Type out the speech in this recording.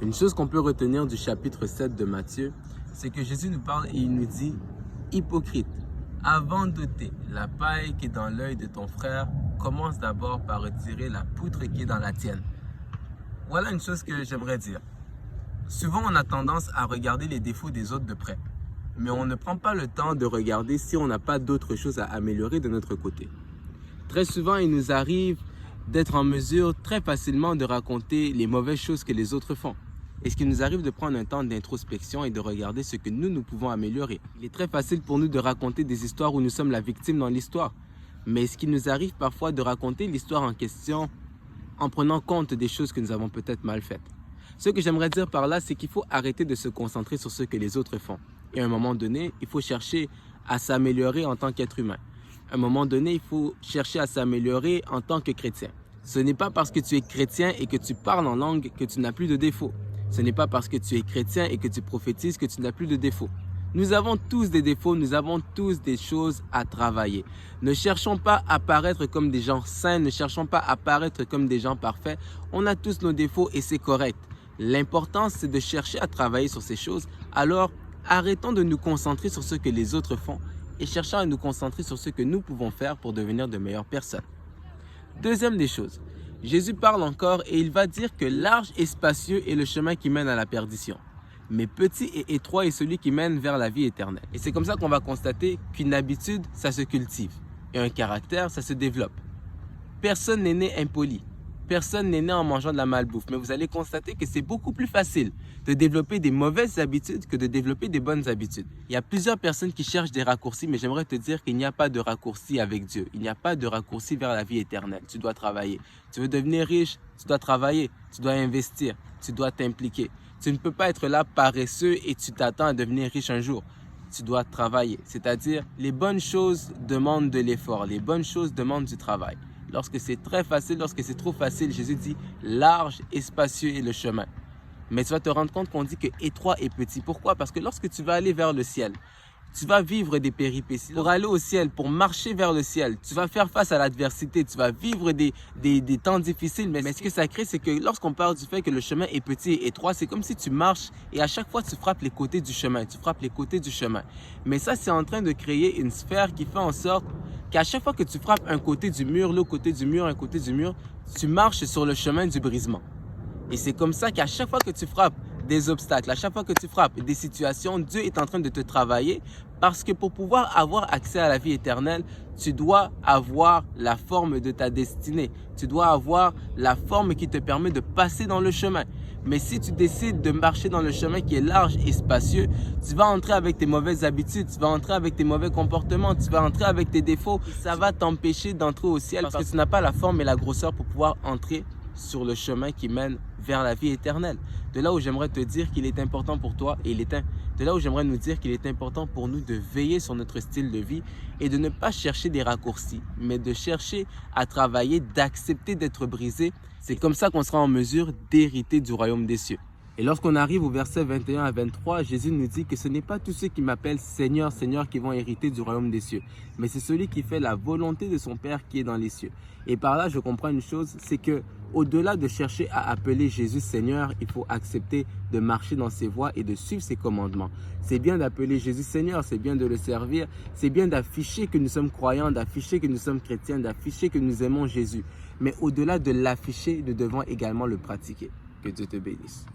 Une chose qu'on peut retenir du chapitre 7 de Matthieu, c'est que Jésus nous parle et il nous dit « Hypocrite, avant d'ôter la paille qui est dans l'œil de ton frère, commence d'abord par retirer la poutre qui est dans la tienne. » Voilà une chose que j'aimerais dire. Souvent, on a tendance à regarder les défauts des autres de près, mais on ne prend pas le temps de regarder si on n'a pas d'autres choses à améliorer de notre côté. Très souvent, il nous arrive d'être en mesure très facilement de raconter les mauvaises choses que les autres font. Et ce qui nous arrive de prendre un temps d'introspection et de regarder ce que nous pouvons améliorer. Il est très facile pour nous de raconter des histoires où nous sommes la victime dans l'histoire. Mais ce qui nous arrive parfois de raconter l'histoire en question en prenant compte des choses que nous avons peut-être mal faites. Ce que j'aimerais dire par là, c'est qu'il faut arrêter de se concentrer sur ce que les autres font. Et à un moment donné, il faut chercher à s'améliorer en tant qu'être humain. À un moment donné, il faut chercher à s'améliorer en tant que chrétien. Ce n'est pas parce que tu es chrétien et que tu parles en langue que tu n'as plus de défauts. Ce n'est pas parce que tu es chrétien et que tu prophétises que tu n'as plus de défauts. Nous avons tous des défauts, nous avons tous des choses à travailler. Ne cherchons pas à paraître comme des gens saints, ne cherchons pas à paraître comme des gens parfaits. On a tous nos défauts et c'est correct. L'important, c'est de chercher à travailler sur ces choses. Alors, arrêtons de nous concentrer sur ce que les autres font et cherchons à nous concentrer sur ce que nous pouvons faire pour devenir de meilleures personnes. Deuxième des choses, Jésus parle encore et il va dire que large et spacieux est le chemin qui mène à la perdition. Mais petit et étroit est celui qui mène vers la vie éternelle. Et c'est comme ça qu'on va constater qu'une habitude, ça se cultive. Et un caractère, ça se développe. Personne n'est né impoli. Personne n'est né en mangeant de la malbouffe. Mais vous allez constater que c'est beaucoup plus facile de développer des mauvaises habitudes que de développer des bonnes habitudes. Il y a plusieurs personnes qui cherchent des raccourcis, mais j'aimerais te dire qu'il n'y a pas de raccourci avec Dieu. Il n'y a pas de raccourci vers la vie éternelle. Tu dois travailler. Tu veux devenir riche, tu dois travailler. Tu dois investir. Tu dois t'impliquer. Tu ne peux pas être là paresseux et tu t'attends à devenir riche un jour. Tu dois travailler. C'est-à-dire, les bonnes choses demandent de l'effort. Les bonnes choses demandent du travail. Lorsque c'est très facile, lorsque c'est trop facile, Jésus dit large et spacieux est le chemin. Mais tu vas te rendre compte qu'on dit que étroit et petit. Pourquoi? Parce que lorsque tu vas aller vers le ciel, tu vas vivre des péripéties. Pour aller au ciel, pour marcher vers le ciel, tu vas faire face à l'adversité, tu vas vivre des temps difficiles. Mais ce que ça crée, c'est que lorsqu'on parle du fait que le chemin est petit et étroit, c'est comme si tu marches et à chaque fois tu frappes les côtés du chemin, tu frappes les côtés du chemin. Mais ça, c'est en train de créer une sphère qui fait en sorte qu'à chaque fois que tu frappes un côté du mur, l'autre côté du mur, un côté du mur, tu marches sur le chemin du brisement. Et c'est comme ça qu'à chaque fois que tu frappes des obstacles, à chaque fois que tu frappes des situations, Dieu est en train de te travailler parce que pour pouvoir avoir accès à la vie éternelle, tu dois avoir la forme de ta destinée. Tu dois avoir la forme qui te permet de passer dans le chemin. Mais si tu décides de marcher dans le chemin qui est large et spacieux, tu vas entrer avec tes mauvaises habitudes, tu vas entrer avec tes mauvais comportements, tu vas entrer avec tes défauts. Ça va t'empêcher d'entrer au ciel parce que tu n'as pas la forme et la grosseur pour pouvoir entrer sur le chemin qui mène vers la vie éternelle. De là où j'aimerais te dire qu'il est important pour toi et de là où j'aimerais nous dire qu'il est important pour nous de veiller sur notre style de vie et de ne pas chercher des raccourcis, mais de chercher à travailler, d'accepter d'être brisé. C'est comme ça qu'on sera en mesure d'hériter du royaume des cieux. Et lorsqu'on arrive au verset 21 à 23, Jésus nous dit que ce n'est pas tous ceux qui m'appellent Seigneur, Seigneur qui vont hériter du royaume des cieux, mais c'est celui qui fait la volonté de son Père qui est dans les cieux. Et par là, je comprends une chose, c'est que au-delà de chercher à appeler Jésus Seigneur, il faut accepter de marcher dans ses voies et de suivre ses commandements. C'est bien d'appeler Jésus Seigneur, c'est bien de le servir, c'est bien d'afficher que nous sommes croyants, d'afficher que nous sommes chrétiens, d'afficher que nous aimons Jésus. Mais au-delà de l'afficher, nous devons également le pratiquer. Que Dieu te bénisse.